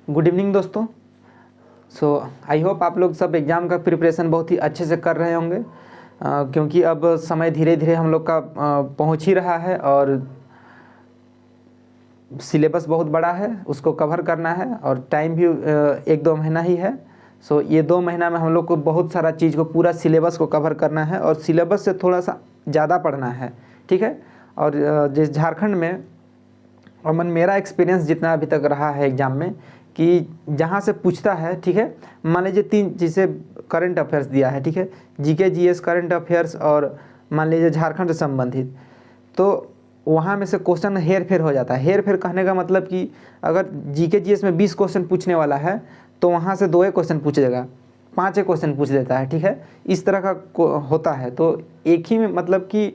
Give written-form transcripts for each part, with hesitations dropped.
Good evening दोस्तों। I hope आप लोग सब एग्ज़ाम का प्रिपरेशन बहुत ही अच्छे से कर रहे होंगे, क्योंकि अब समय धीरे धीरे हम लोग का पहुंच ही रहा है और सिलेबस बहुत बड़ा है, उसको कवर करना है और टाइम भी 1-2 महीना ही है। ये 2 महीना में हम लोग को बहुत सारा चीज़ को, पूरा सिलेबस को कवर करना है और सिलेबस से थोड़ा सा ज़्यादा पढ़ना है, ठीक है। और जिस झारखंड में अमन, मेरा एक्सपीरियंस जितना अभी तक रहा है एग्ज़ाम में, कि जहाँ से पूछता है, ठीक है, मान लीजिए 3 जैसे करंट अफेयर्स दिया है, ठीक है, जीके जीएस करंट अफेयर्स और मान लीजिए झारखंड से संबंधित, तो वहाँ में से क्वेश्चन हेर फेर हो जाता है। हेर फेर कहने का मतलब कि अगर जीके जीएस में 20 क्वेश्चन पूछने वाला है तो वहाँ से 2 क्वेश्चन पूछेगा, 5 क्वेश्चन पूछ देता है, ठीक है, इस तरह का होता है। तो एक ही में मतलब कि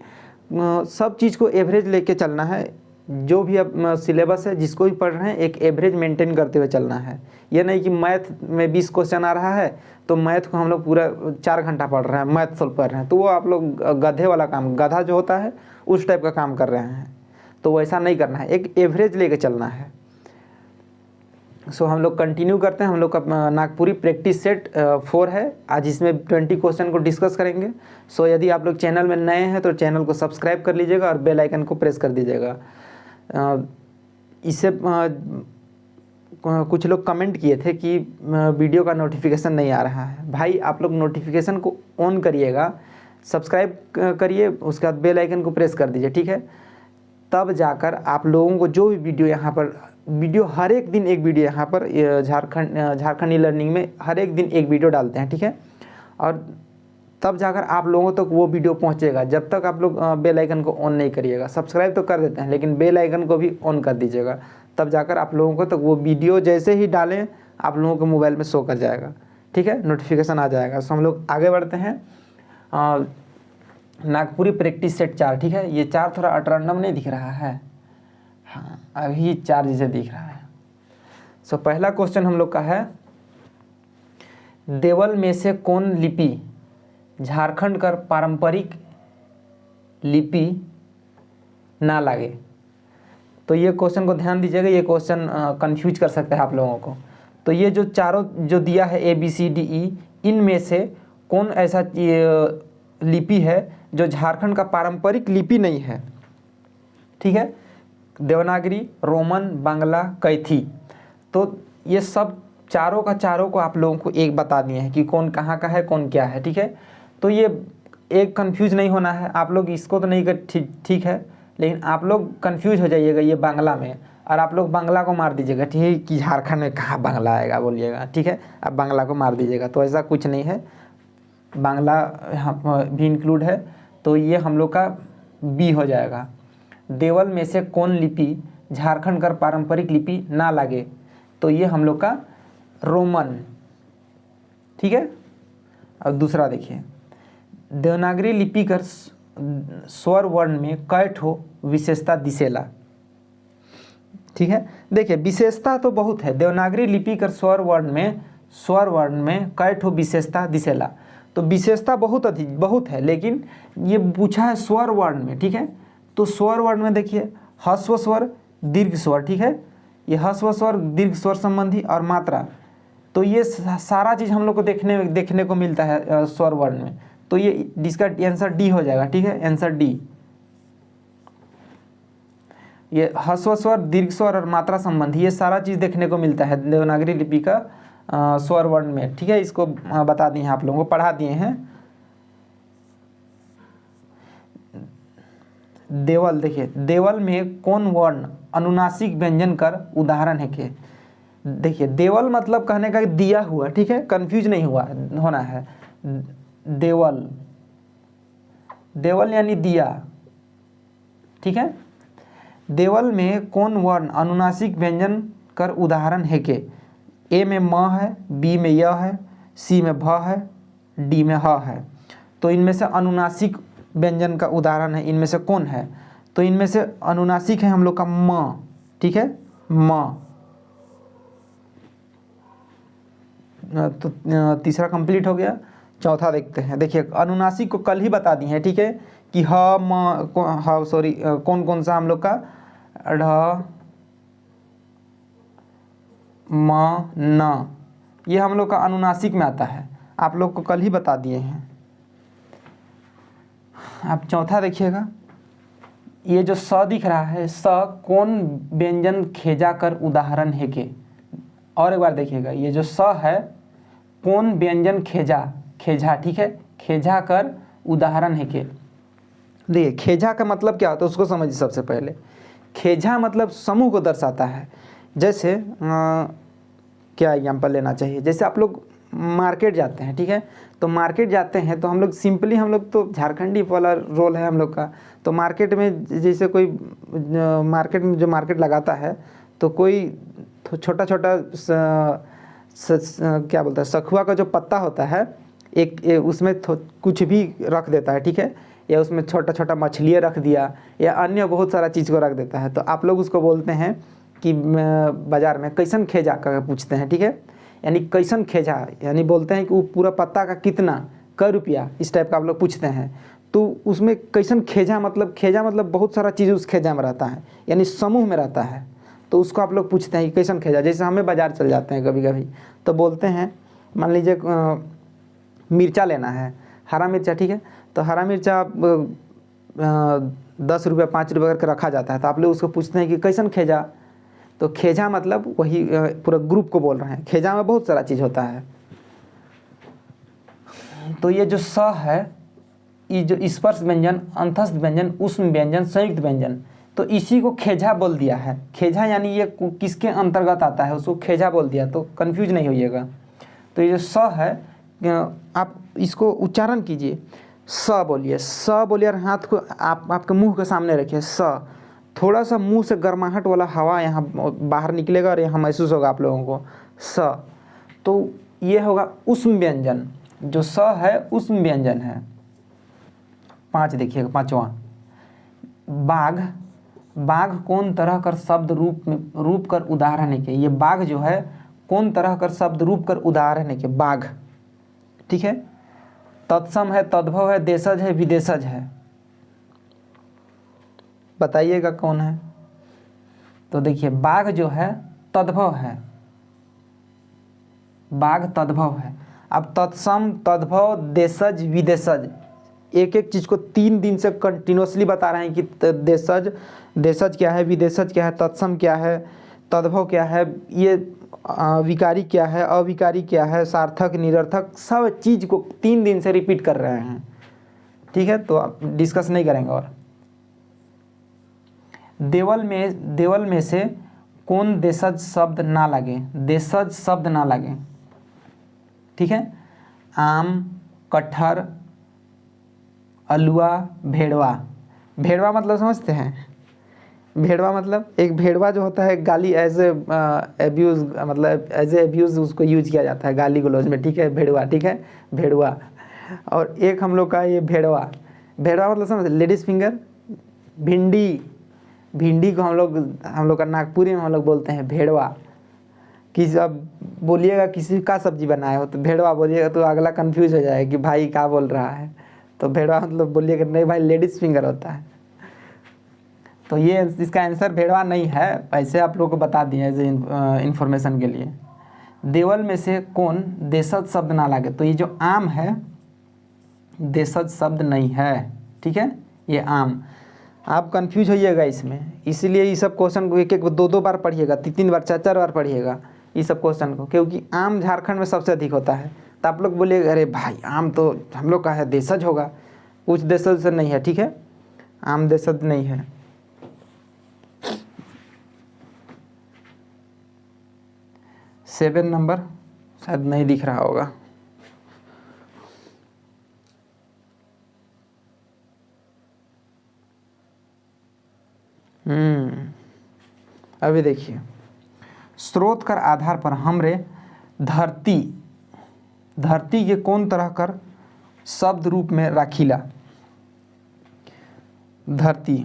सब चीज़ को एवरेज लेके चलना है। जो भी अब सिलेबस है, जिसको भी पढ़ रहे हैं, एक एवरेज मेंटेन करते हुए चलना है। ये नहीं कि मैथ में 20 क्वेश्चन आ रहा है तो मैथ को हम लोग पूरा 4 घंटा पढ़ रहे हैं, मैथ सोल्व कर रहे हैं, तो वो आप लोग गधे वाला काम, गधा जो होता है उस टाइप का काम कर रहे हैं। तो वैसा नहीं करना है, एक एवरेज लेके चलना है। हम लोग कंटिन्यू करते हैं। हम लोग का नागपुरी प्रैक्टिस सेट 4 है। आज इसमें 20 क्वेश्चन को डिस्कस करेंगे। यदि आप लोग चैनल में नए हैं तो चैनल को सब्सक्राइब कर लीजिएगा और बेल आइकन को प्रेस कर दीजिएगा। इससे कुछ लोग कमेंट किए थे कि वीडियो का नोटिफिकेशन नहीं आ रहा है। भाई, आप लोग नोटिफिकेशन को ऑन करिएगा, सब्सक्राइब करिए, उसके बाद बेल आइकन को प्रेस कर दीजिए, ठीक है। तब जाकर आप लोगों को जो भी वीडियो यहाँ पर, वीडियो हर एक दिन एक वीडियो यहाँ पर झारखंड ई लर्निंग में हर एक दिन एक वीडियो डालते हैं, ठीक है। और तब जाकर आप लोगों तक वो वीडियो पहुँचेगा। जब तक आप लोग बेल आइकन को ऑन नहीं करिएगा, सब्सक्राइब तो कर देते हैं लेकिन बेल आइकन को भी ऑन कर दीजिएगा, तब जाकर आप लोगों को तक वो वीडियो जैसे ही डालें आप लोगों के मोबाइल में शो कर जाएगा, ठीक है, नोटिफिकेशन आ जाएगा। हम लोग आगे बढ़ते हैं। नागपुरी प्रैक्टिस सेट 4, ठीक है। ये 4 थोड़ा अटरैंडम नहीं दिख रहा है, हाँ अभी 4 जैसे दिख रहा है। पहला क्वेश्चन हम लोग का है, देवल में से कौन लिपि झारखंड का पारंपरिक लिपि ना लागे। तो ये क्वेश्चन को ध्यान दीजिएगा, ये क्वेश्चन कंफ्यूज कर सकता है आप लोगों को। तो ये जो चारों जो दिया है ABCDE, इनमें से कौन ऐसा लिपि है जो झारखंड का पारंपरिक लिपि नहीं है, ठीक है। देवनागरी, रोमन, बांग्ला, कैथी। तो ये सब चारों का चारों को आप लोगों को एक बता दिए हैं कि कौन कहाँ का है, कौन क्या है, ठीक है। तो ये एक कंफ्यूज नहीं होना है आप लोग, इसको तो नहीं कर, ठीक है, लेकिन आप लोग कंफ्यूज हो जाइएगा ये बांग्ला में, और आप लोग बांग्ला को मार दीजिएगा, ठीक है, कि झारखंड में कहाँ बांग्ला आएगा बोलिएगा, ठीक है, आप बांग्ला को मार दीजिएगा। तो ऐसा कुछ नहीं है, बांग्ला यहाँ भी इंक्लूड है। तो ये हम लोग का बी हो जाएगा। देवल में से कौन लिपि झारखंड का पारंपरिक लिपि ना लागे, तो ये हम लोग का रोमन, ठीक है। अब दूसरा देखिए, देवनागरी लिपि कर स्वर वर्ण में कै ठो विशेषता दिसेला, ठीक है। देखिए विशेषता तो बहुत है, देवनागरी लिपि कर स्वर वर्ण में कै ठो विशेषता दिसेला। तो विशेषता बहुत है, लेकिन ये पूछा है स्वर वर्ण में, ठीक है। तो स्वर वर्ण में देखिए ह्रस्व स्वर, दीर्घ स्वर, ठीक है, ये ह्रस्व स्वर, दीर्घ स्वर संबंधी और मात्रा। तो ये सारा चीज़ हम लोग को देखने को मिलता है स्वर वर्ण में। तो ये इसका आंसर डी हो जाएगा, ठीक है, आंसर डी। ये ह्रस्व स्वर, दीर्घ स्वर और मात्रा संबंधी, ये सारा चीज़ देखने को मिलता है देवनागरी लिपि का स्वर वर्ण में, ठीक है। इसको बता दिए हैं आप लोगों को, पढ़ा दिए हैं। देवल, देखिए देवल में कौन वर्ण अनुनासिक व्यंजन कर उदाहरण है के। देखिए देवल मतलब कहने का दिया हुआ, ठीक है, कंफ्यूज नहीं होना है। देवल, देवल यानी दिया, ठीक है। देवल में कौन वर्ण अनुनासिक व्यंजन कर उदाहरण है के। ए में म है, बी में य है, सी में भ है, डी में ह है। तो इनमें से अनुनासिक व्यंजन का उदाहरण है, इनमें से कौन है। तो इनमें से अनुनासिक है हम लोग का म, ठीक है, म। तो तीसरा कंप्लीट हो गया। चौथा देखते हैं। देखिए अनुनासिक को कल ही बता दिए हैं, ठीक है, कि कौन कौन सा हम लोग का ढ म न, ये हम लोग का अनुनासिक में आता है, आप लोग को कल ही बता दिए हैं। आप चौथा देखिएगा, ये जो स दिख रहा है, स कौन व्यंजन खेजा कर उदाहरण है के। और एक बार देखिएगा, ये जो स है कौन व्यंजन खेजा, ठीक है, खेजा कर उदाहरण है के। देखिए खेजा का मतलब क्या होता है उसको समझिए। सबसे पहले खेजा मतलब समूह को दर्शाता है। जैसे क्या एग्जाम्पल लेना चाहिए, जैसे आप लोग मार्केट जाते हैं, ठीक है, तो मार्केट जाते हैं तो हम लोग सिंपली, हम लोग तो झारखंडी वाला रोल है हम लोग का, तो मार्केट में जैसे कोई मार्केट में जो मार्केट लगाता है तो कोई छोटा छोटा क्या बोलता है, सखुआ का जो पत्ता होता है एक उसमें कुछ भी रख देता है, ठीक है, या उसमें छोटा छोटा मछलियाँ रख दिया या अन्य बहुत सारा चीज़ को रख देता है, तो आप लोग उसको बोलते हैं कि बाज़ार में कैसन खेजा का पूछते हैं, ठीक है, यानी कैसन खेजा, यानी बोलते हैं कि वो पूरा पत्ता का कितना, कै रुपया, इस टाइप का आप लोग पूछते हैं। तो उसमें कैसन खेजा मतलब बहुत सारा चीज़ उस खेजा में रहता है, यानी समूह में रहता है, तो उसको आप लोग पूछते हैं कि कैसन खेजा। जैसे हमें बाज़ार चल जाते हैं कभी कभी, तो बोलते हैं, मान लीजिए मिर्चा लेना है, हरा मिर्चा, ठीक है, तो हरा मिर्चा आप 10 रुपये 5 रुपये करके रखा जाता है, तो आप लोग उसको पूछते हैं कि कैसन खेजा। तो खेजा मतलब वही पूरा ग्रुप को बोल रहे हैं। खेजा में बहुत सारा चीज़ होता है। तो ये जो स है, ये जो स्पर्श व्यंजन, अंतस्थ व्यंजन, उष्म व्यंजन, संयुक्त व्यंजन, तो इसी को खेजा बोल दिया है। खेजा यानी ये किसके अंतर्गत आता है, उसको खेजा बोल दिया, तो कन्फ्यूज नहीं होइएगा। तो ये जो स है, आप इसको उच्चारण कीजिए, स बोलिए, स बोलिए, और हाथ को आप आपके मुंह के सामने रखिए, स। थोड़ा सा मुंह से गर्माहट वाला हवा यहाँ बाहर निकलेगा और यहाँ महसूस होगा आप लोगों को, स। तो ये होगा उष्म व्यंजन, जो स है उष्म व्यंजन है। 5 देखिएगा, 5वां, बाघ। बाघ कौन तरह कर शब्द रूप कर उदाहरण है के। ये बाघ जो है कौन तरह कर शब्द रूप कर उदाहरण है के, बाघ, ठीक है। तत्सम है, तद्भव है, देशज है, विदेशज है, बताइएगा कौन है। तो देखिए बाघ जो है तद्भव है, बाघ तद्भव है। अब तत्सम, तद्भव, देशज, विदेशज, एक एक चीज़ को 3 दिन से कंटिन्यूसली बता रहे हैं कि देशज क्या है, विदेशज क्या है, तत्सम क्या है, तद्भव क्या है, ये विकारी क्या है, अविकारी क्या है, सार्थक, निरर्थक, सब चीज़ को 3 दिन से रिपीट कर रहे हैं, ठीक है। तो आप डिस्कस नहीं करेंगे। और देवल में से कौन देशज शब्द ना लगे, देशज शब्द ना लगे, ठीक है। आम, कटहर, अलुआ, भेड़वा। भेड़वा मतलब समझते हैं, भेड़वा मतलब एक भेड़वा जो होता है गाली एज ए एब्यूज़, मतलब एज ए एब्यूज़ उसको यूज किया जाता है गाली गलौज में, ठीक है, भेड़वा, ठीक है, भेड़वा। और एक हम लोग का ये भेड़वा, भेड़वा मतलब समझ, लेडीज़ फिंगर, भिंडी, भिंडी को हम लोग का नागपुरी में हम लोग बोलते हैं भेड़वा। किसी अब बोलिएगा किसी का सब्जी बनाए हो तो भेड़वा बोलिएगा तो अगला कंफ्यूज हो जाए कि भाई क्या बोल रहा है, तो भेड़वा मतलब बोलिएगा नहीं भाई लेडीज़ फिंगर होता है। तो ये इसका आंसर भेड़वा नहीं है, ऐसे आप लोगों को बता दिए एज इंफॉर्मेशन के लिए। देवल में से कौन देशज शब्द ना लगे, तो ये जो आम है देशज शब्द नहीं है, ठीक है, ये आम। आप कंफ्यूज होइएगा इसमें, इसीलिए ये सब क्वेश्चन को एक 2 बार पढ़िएगा, 3 बार 4 बार पढ़िएगा ये सब क्वेश्चन को, क्योंकि आम झारखंड में सबसे अधिक होता है। तो आप लोग बोलिएगा अरे भाई आम तो हम लोग का है, देशज होगा, कुछ देशज से नहीं है, ठीक है, आम देशज नहीं है। सेवन नंबर शायद नहीं दिख रहा होगा, अभी देखिए, स्रोत कर आधार पर हमरे धरती के कौन तरह कर शब्द रूप में राखीला। धरती,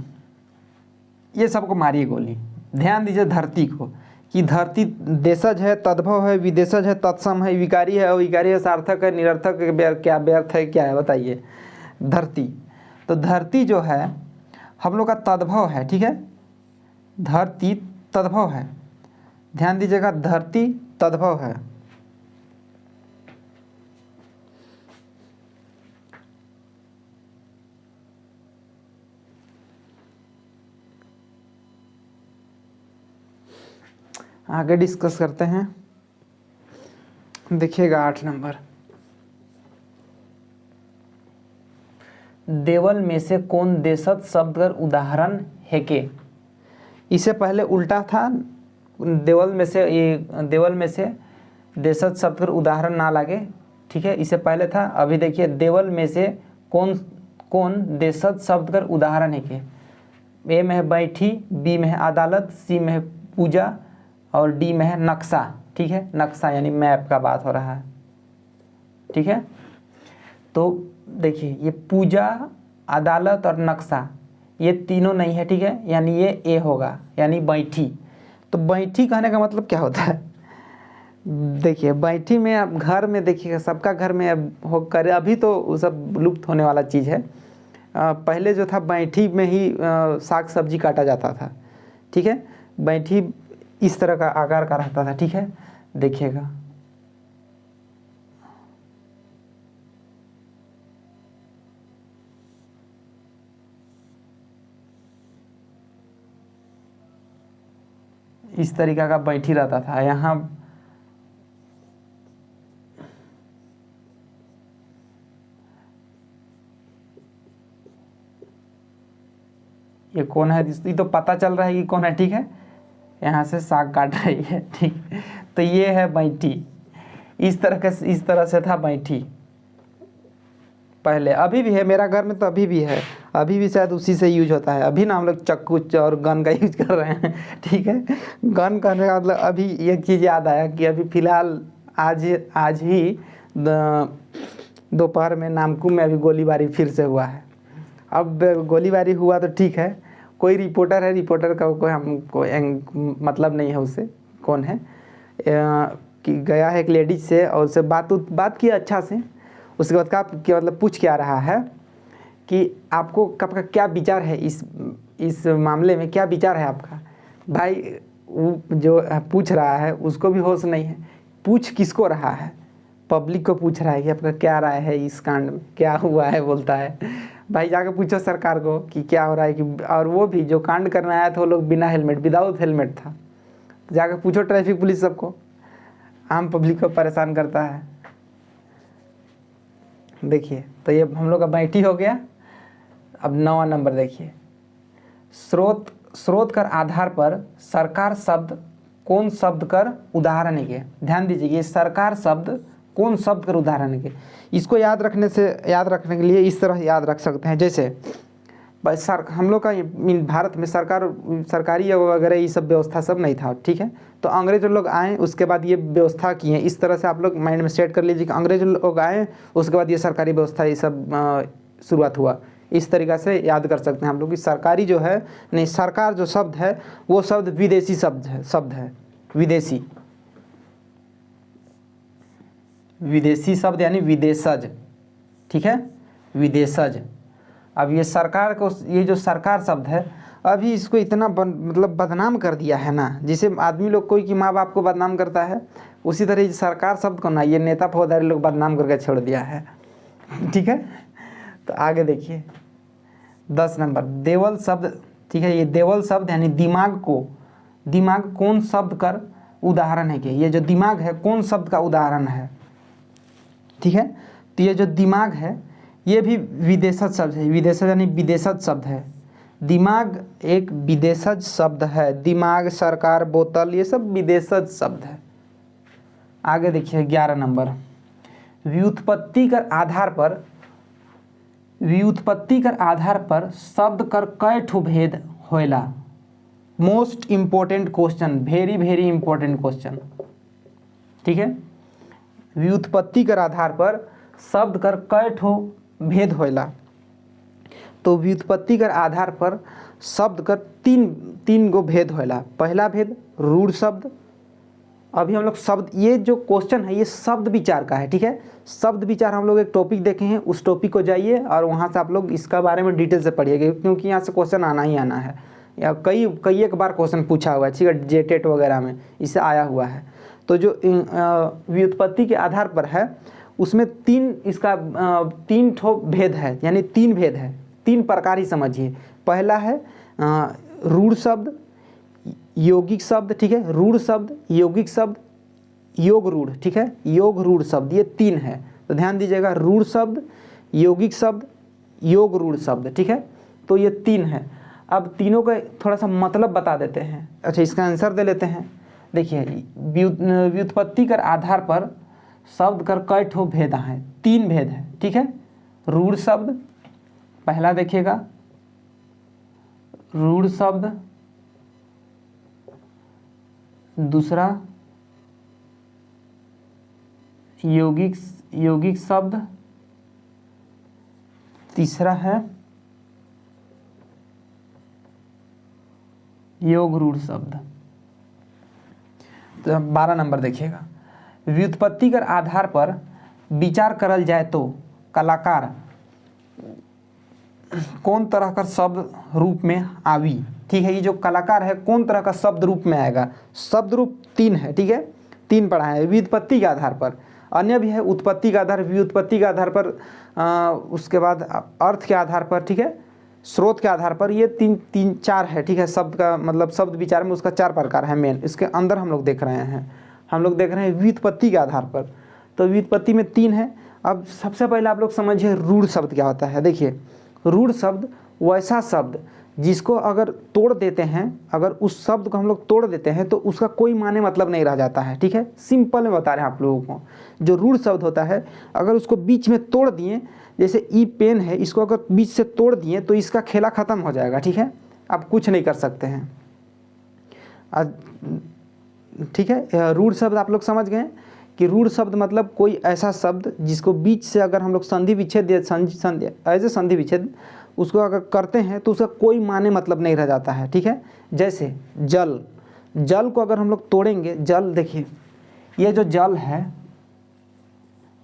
ये सबको मारिए गोली, ध्यान दीजिए धरती को, कि धरती देशज है, तद्भव है, विदेशज है, तत्सम है, विकारी है, अविकारी है, सार्थक है, निरर्थक है, क्या व्यर्थ है, क्या है, बताइए। धरती, तो धरती जो है हम लोग का तद्भव है, ठीक है, धरती तद्भव है, ध्यान दीजिएगा, धरती तद्भव है। आगे डिस्कस करते हैं। देखिएगा 8 नंबर, देवल में से कौन देशज शब्द का उदाहरण है के। इससे पहले उल्टा था, देवल में से देशज शब्द का उदाहरण ना लगे, ठीक है, इससे पहले था। अभी देखिए देवल में से कौन देशज शब्द का उदाहरण है के। ए में है बैठी, बी में है अदालत, सी में है पूजा और डी में है नक्शा, ठीक है, नक्शा यानी मैप का बात हो रहा है, ठीक है। तो देखिए ये पूजा, अदालत और नक्शा ये तीनों नहीं है, ठीक है, यानी ये ए होगा, यानी बैठी। तो बैठी कहने का मतलब क्या होता है, देखिए बैठी में अब घर में देखिएगा, सबका घर में अब हो कर, अभी तो वो सब लुप्त होने वाला चीज़ है। पहले जो था बैठी में ही साग सब्जी काटा जाता था, ठीक है। बैठी इस तरह का आकार का रहता था, ठीक है, देखिएगा। इस तरीका का बैठी रहता था। यहाँ ये कौन है, ये तो पता चल रहा है कि कौन है, ठीक है, यहाँ से साग काट रही है, ठीक। तो ये है बैठी, इस तरह से था बैठी पहले, अभी भी है मेरा घर में, तो अभी भी है, अभी भी शायद उसी से यूज होता है। अभी ना हम लोग चक्कू और गन का यूज कर रहे हैं, ठीक है। गन करने का मतलब अभी एक चीज़ याद आया कि अभी फ़िलहाल आज ही दोपहर में नामकुम में अभी गोलीबारी फिर से हुआ है। अब गोलीबारी हुआ तो ठीक है, कोई रिपोर्टर है, रिपोर्टर का कोई हमको मतलब नहीं है उससे, कौन है कि गया है एक लेडीज से और उससे बात की अच्छा से। उसके बाद क्या मतलब पूछ क्या रहा है कि आपको का क्या विचार है इस मामले में, क्या विचार है आपका। भाई वो जो पूछ रहा है उसको भी होश नहीं है, पूछ किसको रहा है, पब्लिक को पूछ रहा है कि आपका क्या राय है इस कांड में, क्या हुआ है। बोलता है भाई जाकर पूछो सरकार को कि क्या हो रहा है कि, और वो भी जो कांड करने आया था वो लोग बिना हेलमेट, विदाउट हेलमेट था। जाकर पूछो ट्रैफिक पुलिस सबको, आम पब्लिक को परेशान करता है। देखिए तो ये हम लोग का बैठी हो गया। अब 9वां नंबर देखिए, स्रोत कर आधार पर सरकार शब्द कौन शब्द कर उदाहरण है के। ध्यान दीजिए ये सरकार शब्द कौन शब्द कर उदाहरण है के। इसको याद रखने के लिए इस तरह याद रख सकते हैं, जैसे हम लोग का भारत में सरकारी वगैरह ये सब व्यवस्था सब नहीं था, ठीक है। तो अंग्रेज लोग आए, उसके बाद ये व्यवस्था की है। इस तरह से आप लोग माइंड में सेट कर लीजिए कि अंग्रेज लोग आए, उसके बाद ये सरकारी व्यवस्था ये सब शुरुआत हुआ। इस तरीक़ा से याद कर सकते हैं हम लोग कि सरकारी जो है, नहीं, सरकार जो शब्द है वो शब्द विदेशी शब्द है विदेशी शब्द यानी विदेशज, ठीक है, विदेशज। अब ये सरकार को, ये जो सरकार शब्द है अभी इसको इतना मतलब बदनाम कर दिया है ना, जिसे आदमी लोग कोई कि माँ बाप को बदनाम करता है, उसी तरह सरकार शब्द को ना ये नेता फौजदारी लोग बदनाम करके छोड़ दिया है, ठीक है। तो आगे देखिए 10 नंबर, देवल शब्द, ठीक है। ये देवल शब्द यानी दिमाग कौन शब्द कर उदाहरण है कि ये जो दिमाग है कौन शब्द का उदाहरण है, ठीक है। तो ये जो दिमाग है ये भी विदेशज शब्द है, विदेशज यानी विदेशज शब्द है। दिमाग एक विदेशज शब्द है, दिमाग, सरकार, बोतल ये सब विदेशज शब्द है। आगे देखिए 11 नंबर, व्युत्पत्ति कर आधार पर शब्द कर कई ठो भेद होएला। Most important question, very important question, ठीक है। व्युत्पत्ति कर आधार पर शब्द कर कई ठो भेद होएला। तो व्युत्पत्ति कर आधार पर शब्द कर तीन गो भेद होएला। पहला भेद रूढ़ शब्द। अभी हम लोग शब्द, ये जो क्वेश्चन है ये शब्द विचार का है, ठीक है। शब्द विचार हम लोग एक टॉपिक देखे हैं, उस टॉपिक को जाइए और वहाँ से आप लोग इसका बारे में डिटेल से पढ़िएगा, क्योंकि यहाँ से क्वेश्चन आना ही आना है, या कई एक बार क्वेश्चन पूछा हुआ है, ठीक है, जेटेट वगैरह में इससे आया हुआ है। तो जो व्युत्पत्ति के आधार पर है उसमें तीन ठो भेद है, यानी तीन भेद है, तीन प्रकार ही समझिए। पहला है रूढ़ शब्द, यौगिक शब्द, ठीक है, रूढ़ शब्द, यौगिक शब्द, योग रूढ़, ठीक है, योग रूढ़ शब्द, ये तीन है। तो ध्यान दीजिएगा, रूढ़ शब्द, यौगिक शब्द, योग रूढ़ शब्द, ठीक है, तो ये तीन है। अब तीनों का थोड़ा सा मतलब बता देते हैं। अच्छा, इसका आंसर दे लेते हैं। देखिए, व्युत्पत्ति कर आधार पर शब्द कर कई ठो भेद हैं, तीन भेद है, ठीक है। रूढ़ शब्द पहला देखिएगा, रूढ़ शब्द, दूसरा यौगिक शब्द, तीसरा है योग रूढ़ शब्द। तो 12 नंबर देखिएगा, व्युत्पत्ति कर आधार पर विचार करल जाए तो कलाकार कौन तरह का शब्द रूप में आवी, ठीक है। ये जो कलाकार है कौन तरह का शब्द रूप में आएगा, शब्द रूप तीन है, ठीक है, तीन पढ़ा है। व्युत्पत्ति के आधार पर, अन्य भी है, उत्पत्ति के आधार, व्युत्पत्ति के आधार पर, उसके बाद अर्थ के आधार पर, ठीक है, स्रोत के आधार पर, ये तीन चार है, ठीक है। शब्द का मतलब शब्द विचार में उसका चार प्रकार है मेन, इसके अंदर हम लोग देख रहे हैं व्युत्पत्ति के आधार पर। तो व्युत्पत्ति में तीन है। अब सबसे पहले आप लोग समझिए रूढ़ शब्द क्या होता है। देखिए, रूढ़ शब्द वैसा शब्द जिसको अगर तोड़ देते हैं, अगर उस शब्द को हम लोग तोड़ देते हैं तो उसका कोई माने मतलब नहीं रह जाता है, ठीक है। सिंपल में बता रहे हैं आप लोगों को, जो रूढ़ शब्द होता है अगर उसको बीच में तोड़ दिए, जैसे ई पेन है, इसको अगर बीच से तोड़ दिए तो इसका खेला ख़त्म हो जाएगा, ठीक है, आप कुछ नहीं कर सकते हैं, ठीक है। रूढ़ शब्द आप लोग समझ गए कि रूढ़ शब्द मतलब कोई ऐसा शब्द जिसको बीच से अगर हम लोग संधि विच्छेद ऐसे संधि विच्छेद उसको अगर करते हैं तो उसका कोई माने मतलब नहीं रह जाता है, ठीक है। जैसे जल को अगर हम लोग तोड़ेंगे, जल, देखिए ये जो जल है,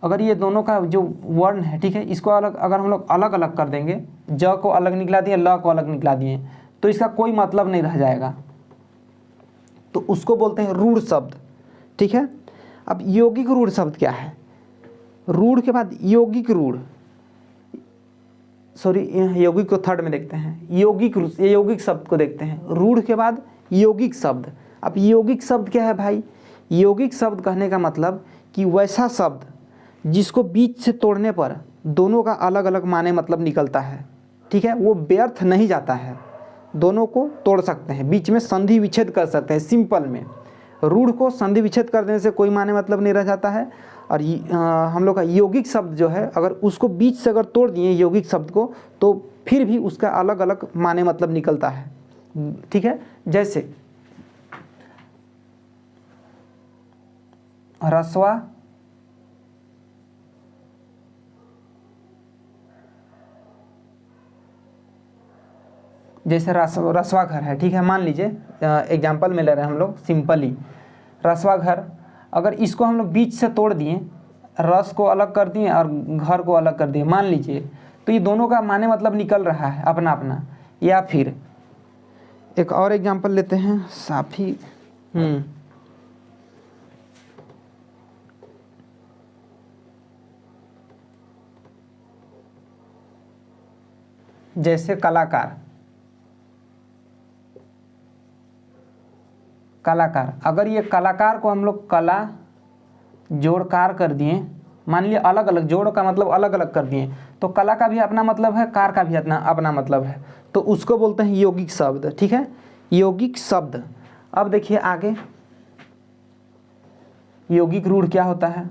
अगर ये दोनों का जो वर्ण है, ठीक है, इसको अलग अगर हम लोग अलग अलग कर देंगे, ज को अलग निकला दिए, ल को अलग निकला दिए, तो इसका कोई मतलब नहीं रह जाएगा, तो उसको बोलते हैं रूढ़ शब्द, ठीक है। अब यौगिक रूढ़ शब्द क्या है? रूढ़ के बाद यौगिक रूढ़, सॉरी यौगिक को थर्ड में देखते हैं, यौगिक शब्द को देखते हैं, रूढ़ के बाद यौगिक शब्द। अब यौगिक शब्द क्या है भाई? यौगिक शब्द कहने का मतलब कि वैसा शब्द जिसको बीच से तोड़ने पर दोनों का अलग अलग माने मतलब निकलता है, ठीक है, वो व्यर्थ नहीं जाता है, दोनों को तोड़ सकते हैं, बीच में संधि विच्छेद कर सकते हैं। सिंपल में रूढ़ को संधि विच्छेद कर देने से कोई माने मतलब नहीं रह जाता है। और हम लोग का यौगिक शब्द जो है, अगर उसको बीच से अगर तोड़ दिए यौगिक शब्द को, तो फिर भी उसका अलग अलग माने मतलब निकलता है, ठीक है। जैसे रसवा, जैसे रसवा घर है, ठीक है, मान लीजिए एग्जाम्पल में ले रहे हैं हम लोग सिंपली, रसवा घर, अगर इसको हम लोग बीच से तोड़ दिए, रस को अलग कर दिए और घर को अलग कर दिए, मान लीजिए, तो ये दोनों का माने मतलब निकल रहा है अपना अपना। या फिर एक और एग्जाम्पल लेते हैं, साफी, जैसे कलाकार, अगर ये कलाकार को हम लोग कला जोड़कार कर दिए, मान लिया अलग अलग, जोड़ का मतलब अलग अलग कर दिए, तो कला का भी अपना मतलब है, कार का भी अपना मतलब है, तो उसको बोलते हैं यौगिक शब्द, ठीक है, यौगिक शब्द। अब देखिए आगे, यौगिक रूढ़ क्या होता है?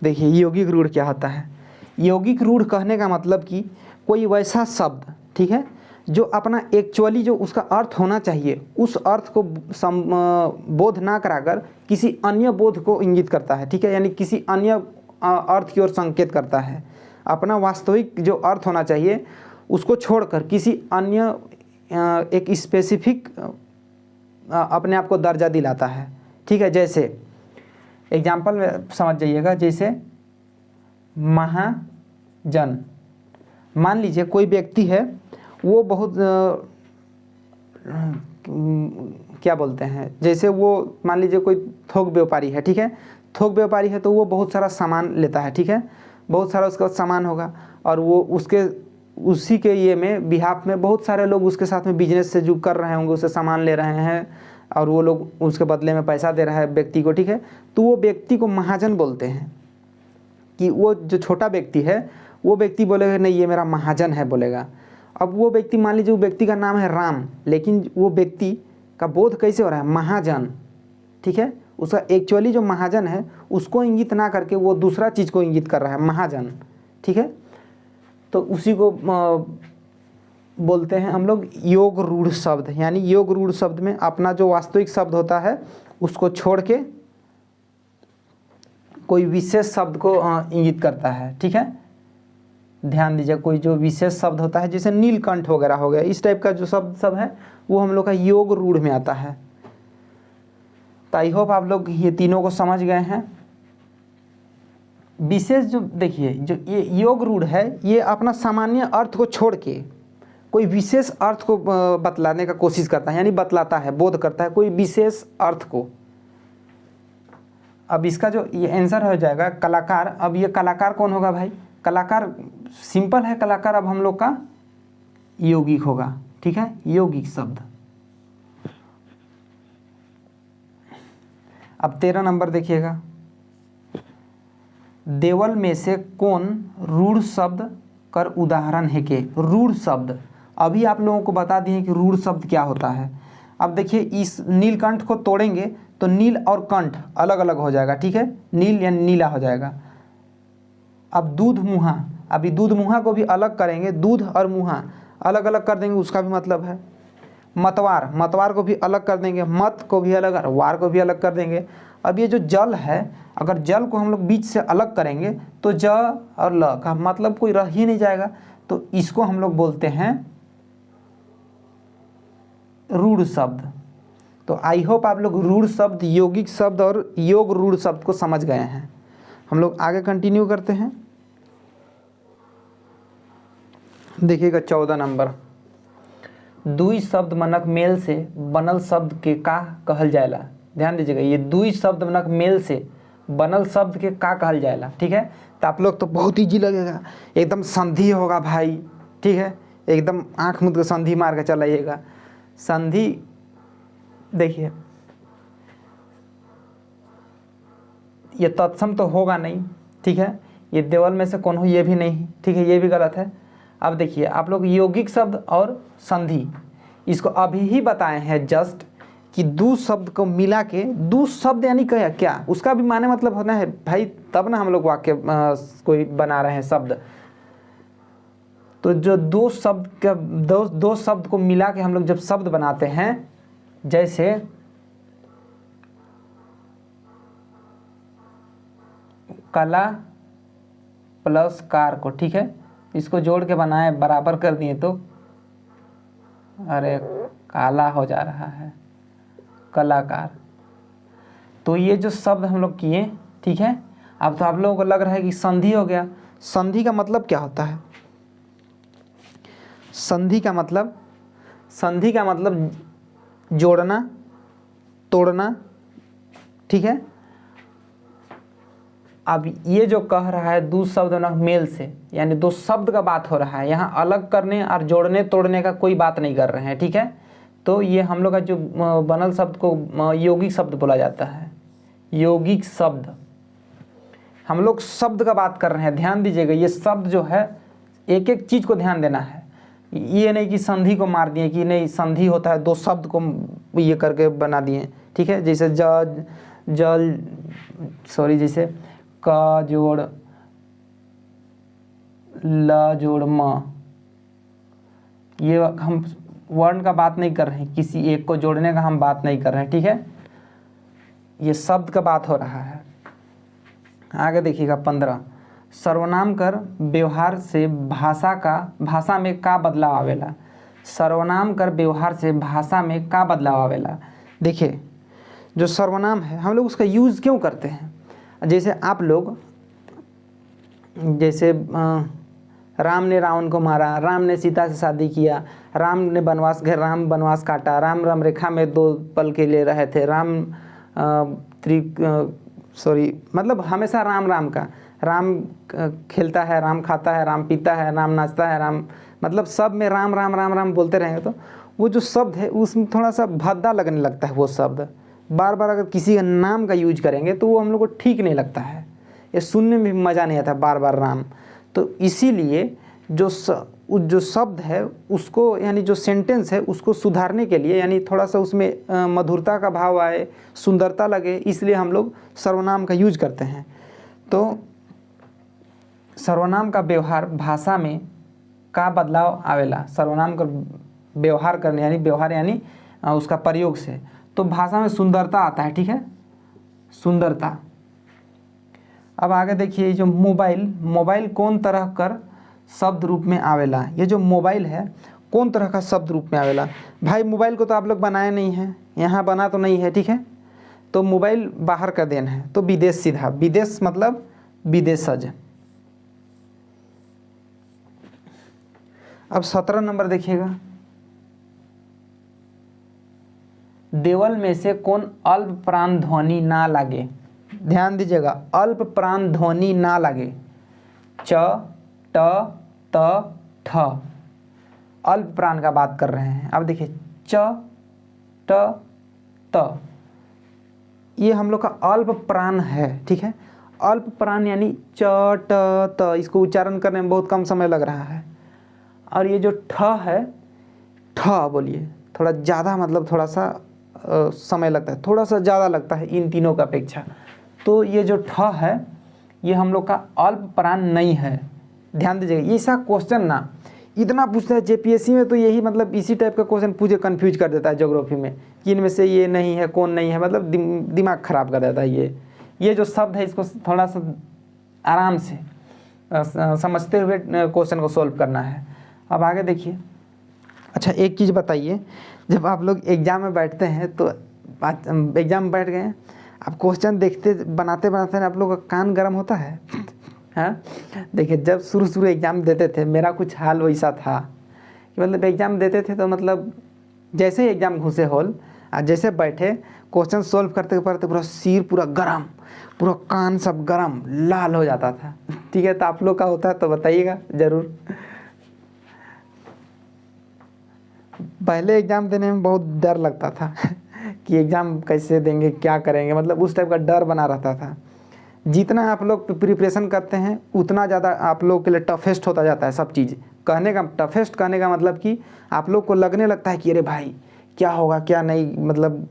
देखिए यौगिक रूढ़ क्या होता है? यौगिक रूढ़ कहने का मतलब कि कोई वैसा शब्द, ठीक है, जो अपना एक्चुअली जो उसका अर्थ होना चाहिए उस अर्थ को बोध ना कराकर किसी अन्य बोध को इंगित करता है, ठीक है, यानी किसी अन्य अर्थ की ओर संकेत करता है। अपना वास्तविक जो अर्थ होना चाहिए उसको छोड़कर किसी अन्य एक स्पेसिफिक अपने आप को दर्जा दिलाता है, ठीक है। जैसे एग्जाम्पल में समझ जाइएगा, जैसे महाजन, मान लीजिए कोई व्यक्ति है, वो बहुत क्या बोलते हैं, जैसे वो मान लीजिए कोई थोक व्यापारी है, ठीक है, थोक व्यापारी है तो वो बहुत सारा सामान लेता है, ठीक है, बहुत सारा उसका सामान होगा और वो उसी के ये में बिहाफ में बहुत सारे लोग उसके साथ में बिजनेस से जो कर रहे होंगे, उससे सामान ले रहे हैं और वो लोग उसके बदले में पैसा दे रहा है व्यक्ति को, ठीक है, तो वो व्यक्ति को महाजन बोलते हैं। कि वो जो छोटा व्यक्ति है वो व्यक्ति बोलेगा नहीं ये मेरा महाजन है बोलेगा। अब वो व्यक्ति, मान लीजिए वो व्यक्ति का नाम है राम, लेकिन वो व्यक्ति का बोध कैसे हो रहा है, महाजन, ठीक है, उसका एक्चुअली जो महाजन है उसको इंगित ना करके वो दूसरा चीज़ को इंगित कर रहा है, महाजन, ठीक है। तो उसी को बोलते हैं हम लोग योग रूढ़ शब्द। यानी योग रूढ़ शब्द में अपना जो वास्तविक शब्द होता है उसको छोड़ के कोई विशेष शब्द को इंगित करता है, ठीक है, ध्यान दीजिए। कोई जो विशेष शब्द होता है जैसे नीलकंठ वगैरह हो गया, इस टाइप का जो शब्द सब है वो हम लोग का योग रूढ़ में आता है। तो आई होप आप लोग ये तीनों को समझ गए हैं। विशेष जो देखिए जो ये योग रूढ़ है ये अपना सामान्य अर्थ को छोड़ के कोई विशेष अर्थ को बतलाने का कोशिश करता है, यानी बतलाता है, बोध करता है कोई विशेष अर्थ को। अब इसका जो ये आंसर हो जाएगा कलाकार। अब ये कलाकार कौन होगा भाई, कलाकार सिंपल है, कलाकार अब हम लोग का यौगिक होगा, ठीक है, यौगिक शब्द। अब 13 नंबर देखिएगा, देवल में से कौन रूढ़ शब्द कर उदाहरण है के। रूढ़ शब्द अभी आप लोगों को बता दिए कि रूढ़ शब्द क्या होता है। अब देखिए इस नीलकंठ को तोड़ेंगे तो नील और कंठ अलग अलग हो जाएगा, ठीक है, नील यानी नीला हो जाएगा। अब दूध मुहा, अभी दूध मुहा को भी अलग करेंगे, दूध और मुहा अलग अलग कर देंगे, उसका भी मतलब है। मतवार, मतवार को भी अलग कर देंगे, मत को भी अलग और वार को भी अलग कर देंगे। अब ये जो जल है, अगर जल को हम लोग बीच से अलग करेंगे तो ज और ल का मतलब कोई रह ही नहीं जाएगा, तो इसको हम लोग बोलते हैं रूढ़ शब्द। तो आई होप आप लोग रूढ़ शब्द, यौगिक शब्द और योग रूढ़ शब्द को समझ गए हैं। हम लोग आगे कंटिन्यू करते हैं। देखिएगा 14 नंबर, दुई शब्द मनक मेल से बनल शब्द के का कहल जाएला। ध्यान दीजिएगा, ये दुई शब्द मनक मेल से बनल शब्द के का कहल जाएला, ठीक है। तो आप लोग तो बहुत ईजी लगेगा, एकदम संधि होगा भाई, ठीक है, एकदम आँख मूंद के संधि मार के चलाइएगा। संधि देखिए ये तत्सम तो होगा नहीं, ठीक है, ये देवल में से कौन हो ये भी नहीं, ठीक है, ये भी गलत है। अब देखिए आप लोग यौगिक शब्द और संधि इसको अभी ही बताए हैं जस्ट कि दो शब्द को मिला के, दो शब्द यानी क्या उसका भी माने मतलब होना है भाई, तब ना हम लोग वाक्य कोई बना रहे हैं शब्द। तो जो दो शब्द का दो शब्द को मिला के हम लोग जब शब्द बनाते हैं, जैसे कला प्लस कार को, ठीक है, इसको जोड़ के बनाए बराबर कर दिए तो अरे काला हो जा रहा है, कलाकार। तो ये जो शब्द हम लोग किए, ठीक है, अब तो आप लोगों को लग रहा है कि संधि हो गया। संधि का मतलब क्या होता है, संधि का मतलब जोड़ना, तोड़ना, ठीक है। अब ये जो कह रहा है दो शब्द ना मेल से, यानी दो शब्द का बात हो रहा है, यहाँ अलग करने और जोड़ने तोड़ने का कोई बात नहीं कर रहे हैं, ठीक है। तो ये हम लोग का जो बनल शब्द को यौगिक शब्द बोला जाता है। यौगिक शब्द, हम लोग शब्द का बात कर रहे हैं, ध्यान दीजिएगा। ये शब्द जो है एक एक चीज़ को ध्यान देना है, ये नहीं कि संधि को मार दिए कि नहीं संधि होता है दो शब्द को ये करके बना दिए, ठीक है। जैसे जैसे क जोड़ ल जोड़ म, ये हम वर्ण का बात नहीं कर रहे हैं, किसी एक को जोड़ने का हम बात नहीं कर रहे हैं, ठीक है, ये शब्द का बात हो रहा है। आगे देखिएगा 15, सर्वनाम कर व्यवहार से भाषा में का बदलाव आवेला। सर्वनाम कर व्यवहार से भाषा में का बदलाव आवेला। देखिए जो सर्वनाम है हम लोग उसका यूज़ क्यों करते हैं, जैसे आप लोग जैसे राम ने रावण को मारा, राम ने सीता से शादी किया, राम ने वनवास गए, राम वनवास काटा, राम राम रेखा में 2 पल के लिए रहे थे, मतलब हमेशा राम राम का, राम खेलता है, राम खाता है, राम पीता है, राम नाचता है, राम, मतलब सब में राम राम राम राम बोलते रहेंगे तो वो जो शब्द है उसमें थोड़ा सा भद्दा लगने लगता है। वो शब्द बार बार अगर किसी का नाम का यूज करेंगे तो वो हम लोग को ठीक नहीं लगता है, ये सुनने में भी मज़ा नहीं आता बार बार राम। तो इसीलिए जो शब्द है उसको, यानी जो सेंटेंस है उसको सुधारने के लिए, यानी थोड़ा सा उसमें मधुरता का भाव आए, सुंदरता लगे, इसलिए हम लोग सर्वनाम का यूज करते हैं। तो सर्वनाम का व्यवहार भाषा में का बदलाव आवेला, सर्वनाम का व्यवहार करने, यानी व्यवहार यानी उसका प्रयोग से, तो भाषा में सुंदरता आता है। ठीक है, सुंदरता। अब आगे देखिए, जो मोबाइल कौन तरह कर शब्द रूप में आवेला। ये जो मोबाइल है कौन तरह का शब्द रूप में आवेला। भाई मोबाइल को तो आप लोग बनाए नहीं हैं, यहाँ बना तो नहीं है, ठीक है, तो मोबाइल बाहर का देन है, तो विदेश, सीधा विदेश मतलब विदेशज। अब 17 नंबर देखिएगा, देवल में से कौन अल्प प्राण ध्वनि ना लागे। ध्यान दीजिएगा, अल्प प्राण ध्वनि ना लागे, च ट त ठ, अल्प प्राण का बात कर रहे हैं। अब देखिए च ट त, ये हम लोग का अल्प प्राण है। ठीक है, अल्प प्राण यानी च ट त, इसको उच्चारण करने में बहुत कम समय लग रहा है। और ये जो ठ है, ठ बोलिए थोड़ा ज़्यादा, मतलब थोड़ा सा समय लगता है, थोड़ा सा ज़्यादा लगता है इन तीनों का अपेक्षा। तो ये जो ठ है ये हम लोग का अल्प प्राण नहीं है। ध्यान दीजिएगा, ऐसा क्वेश्चन ना इतना पूछता है जेपीएससी में, तो यही मतलब इसी टाइप का क्वेश्चन पूछे कन्फ्यूज कर देता है ज्योग्राफी में कि इनमें से ये नहीं है, कौन नहीं है, मतलब दिमाग ख़राब कर देता है। ये जो शब्द है इसको थोड़ा सा आराम से समझते हुए क्वेश्चन को सॉल्व करना है। अब आगे देखिए। अच्छा एक चीज़ बताइए, जब आप लोग एग्ज़ाम में बैठते हैं तो एग्ज़ाम में बैठ गए, आप क्वेश्चन देखते बनाते बनाते आप लोग का कान गर्म होता है। हाँ, देखिए जब शुरू एग्ज़ाम देते थे मेरा कुछ हाल वैसा था कि मतलब एग्ज़ाम देते थे तो मतलब जैसे ही एग्ज़ाम घुसे हॉल और जैसे बैठे क्वेश्चन सॉल्व करते करते पूरा सिर पूरा गरम, पूरा कान सब गरम लाल हो जाता था। ठीक है, तो आप लोग का होता है तो बताइएगा ज़रूर। पहले एग्ज़ाम देने में बहुत डर लगता था कि एग्ज़ाम कैसे देंगे, क्या करेंगे, मतलब उस टाइप का डर बना रहता था। जितना आप लोग प्रिपरेशन करते हैं उतना ज़्यादा आप लोग के लिए टफेस्ट होता जाता है सब चीज़। कहने का टफेस्ट कहने का मतलब कि आप लोग को लगने लगता है कि अरे भाई क्या होगा क्या नहीं, मतलब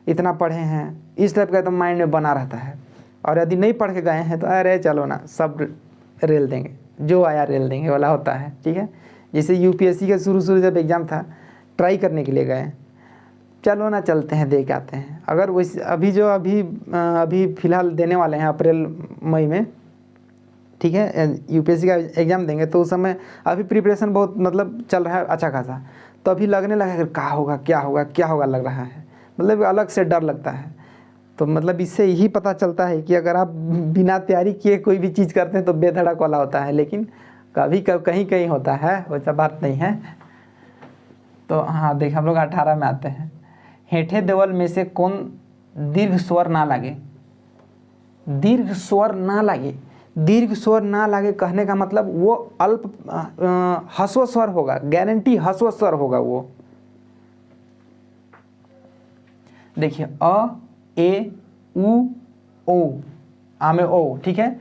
इतना पढ़े हैं, इस टाइप का एकदम माइंड में बना रहता है। और यदि नहीं पढ़ के गए हैं तो अरे चलो ना सब रेल देंगे, जो आया रेल देंगे वाला होता है। ठीक है, जैसे यूपीएससी का शुरू जब एग्ज़ाम था ट्राई करने के लिए गए, चलो ना चलते हैं दे के आते हैं। अगर वैसे अभी फ़िलहाल देने वाले हैं अप्रैल मई में, ठीक है, यूपीएससी का एग्ज़ाम देंगे, तो उस समय अभी प्रिपरेशन बहुत मतलब चल रहा है अच्छा खासा, तो अभी लगने लगा कि क्या होगा क्या होगा क्या होगा लग रहा है, मतलब अलग से डर लगता है। तो मतलब इससे यही पता चलता है कि अगर आप बिना तैयारी किए कोई भी चीज़ करते हैं तो बेधड़क वाला होता है, लेकिन कभी कहीं कहीं होता है, वैसा बात नहीं है। तो हाँ देखिए हम लोग 18 में आते हैं। हेठे देवल में से कौन दीर्घ स्वर ना लगे। दीर्घ स्वर ना लगे, दीर्घ स्वर ना लगे कहने का मतलब वो अल्प ह्रस्व स्वर होगा, गारंटी ह्रस्व स्वर होगा वो। देखिए अ ए उ ओ, आ में ओ, ठीक है,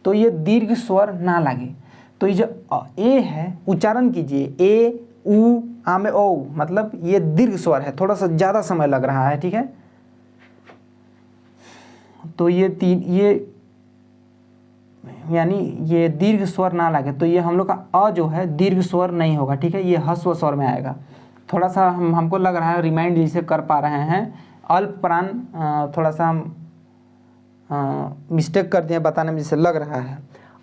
तो ये दीर्घ स्वर ना लगे। तो ये जो ए है उच्चारण कीजिए, ए उ आ में ओ, मतलब ये दीर्घ स्वर है, थोड़ा सा ज़्यादा समय लग रहा है। ठीक है, तो ये यानी ये दीर्घ स्वर ना लगे, तो ये हम लोग का अ जो है दीर्घ स्वर नहीं होगा। ठीक है, ये ह्रस्व स्वर में आएगा। थोड़ा सा हमको लग रहा है रिमाइंड जिसे कर पा रहे हैं, अल्प प्राण थोड़ा सा मिस्टेक कर दिए बताने में जिसे लग रहा है।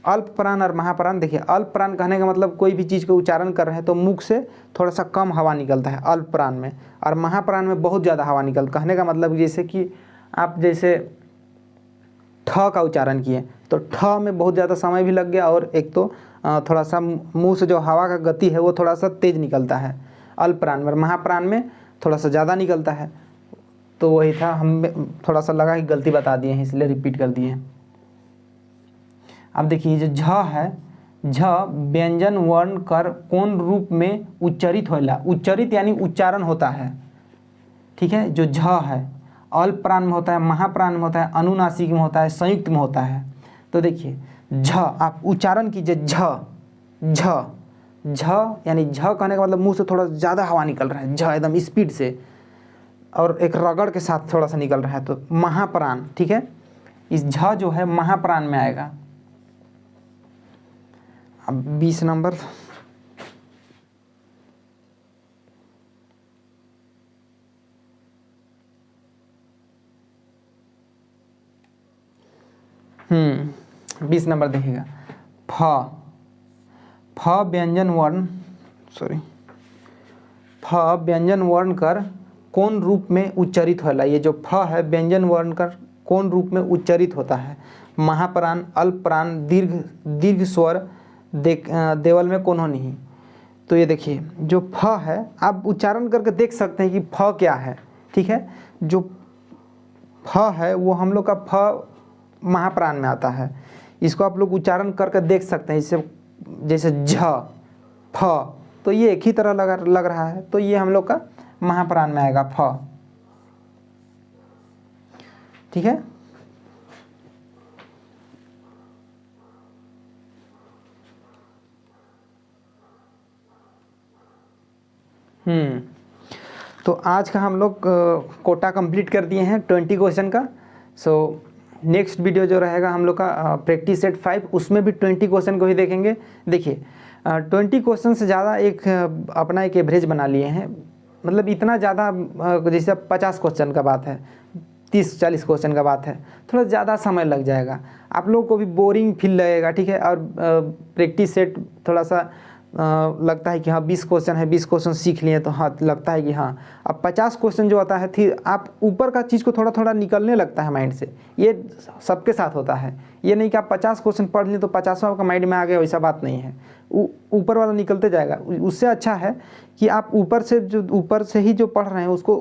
अल्प प्राण और महाप्राण, देखिए अल्प प्राण कहने का मतलब कोई भी चीज़ का उच्चारण कर रहे हैं तो मुख से थोड़ा सा कम हवा निकलता है अल्प प्राण में, और महाप्राण में बहुत ज़्यादा हवा निकलता। कहने का मतलब जैसे कि आप जैसे ठ का उच्चारण किए तो ठ में बहुत ज़्यादा समय भी लग गया, और एक तो थोड़ा सा मुंह से जो हवा का गति है वो थोड़ा सा तेज निकलता है, अल्पप्राण में। महाप्राण में थोड़ा सा ज़्यादा निकलता है। तो वही था, हम थोड़ा सा लगा कि गलती बता दिए हैं इसलिए रिपीट कर दिए। अब देखिए जो झ है, झ व्यंजन वर्ण कर कौन रूप में उच्चरित होला। उच्चरित यानी उच्चारण होता है, ठीक है। जो झ है अल्पप्राण में होता है, महाप्राण में होता है, अनुनासिक में होता है, संयुक्त में होता है। तो देखिए झ आप उच्चारण कीजिए, झ झ झ यानी झ कहने का मतलब मुंह से थोड़ा ज़्यादा हवा निकल रहा है, झ एकदम स्पीड से और एक रगड़ के साथ थोड़ा सा निकल रहा है, तो महाप्राण, ठीक है। इस झ जो है महाप्राण में आएगा। अब 20 नंबर, हम्म 20 नंबर देखिएगा। फ व्यंजन वर्ण, सॉरी, फ व्यंजन वर्ण कर कौन रूप में उच्चरित होला। ये जो फ है व्यंजन वर्ण कर कौन रूप में उच्चरित होता है। महाप्राण, अल्पप्राण, दीर्घ स्वर, देवल में कौन हो नहीं। तो ये देखिए जो फ है आप उच्चारण करके देख सकते हैं कि फ क्या है, ठीक है। जो फ है वो हम लोग का फ महाप्राण में आता है। इसको आप लोग उच्चारण करके देख सकते हैं, इससे जैसे झ फ, तो ये एक ही तरह लग रहा है, तो ये हम लोग का महाप्राण में आएगा फ, ठीक है। तो आज का हम लोग कोटा कंप्लीट कर दिए हैं 20 क्वेश्चन का। सो नेक्स्ट वीडियो जो रहेगा हम लोग का प्रैक्टिस सेट 5, उसमें भी 20 क्वेश्चन को ही देखेंगे। देखिए 20 क्वेश्चन से ज़्यादा एक अपना एक एवरेज बना लिए हैं, मतलब इतना ज़्यादा जैसे 50 क्वेश्चन का बात है, 30-40 क्वेश्चन का बात है, थोड़ा ज़्यादा समय लग जाएगा, आप लोगों को भी बोरिंग फील लगेगा, ठीक है। और प्रैक्टिस सेट थोड़ा सा लगता है कि हाँ 20 क्वेश्चन है, 20 क्वेश्चन सीख लिए तो हाँ लगता है कि हाँ। अब 50 क्वेश्चन जो आता है फिर आप ऊपर का चीज़ को थोड़ा थोड़ा निकलने लगता है माइंड से, ये सबके साथ होता है। ये नहीं कि आप 50 क्वेश्चन पढ़ लें तो 50वां का माइंड में आ गया, वैसा बात नहीं है, ऊपर वाला निकलते जाएगा। उससे अच्छा है कि आप ऊपर से ही जो पढ़ रहे हैं उसको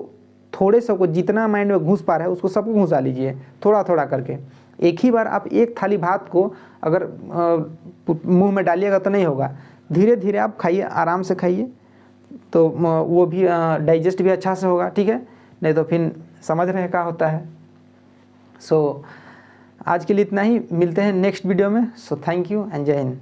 थोड़े से को जितना माइंड में घुस पा रहा है उसको सबको घुसा लीजिए, थोड़ा थोड़ा करके। एक ही बार आप एक थाली भात को अगर मुँह में डालिएगा तो नहीं होगा, धीरे धीरे आप खाइए, आराम से खाइए, तो वो भी डाइजेस्ट भी अच्छा से होगा, ठीक है। नहीं तो फिर समझ रहे हैं क्या होता है। सो आज के लिए इतना ही, मिलते हैं नेक्स्ट वीडियो में। सो थैंक यू एंड जय हिंद।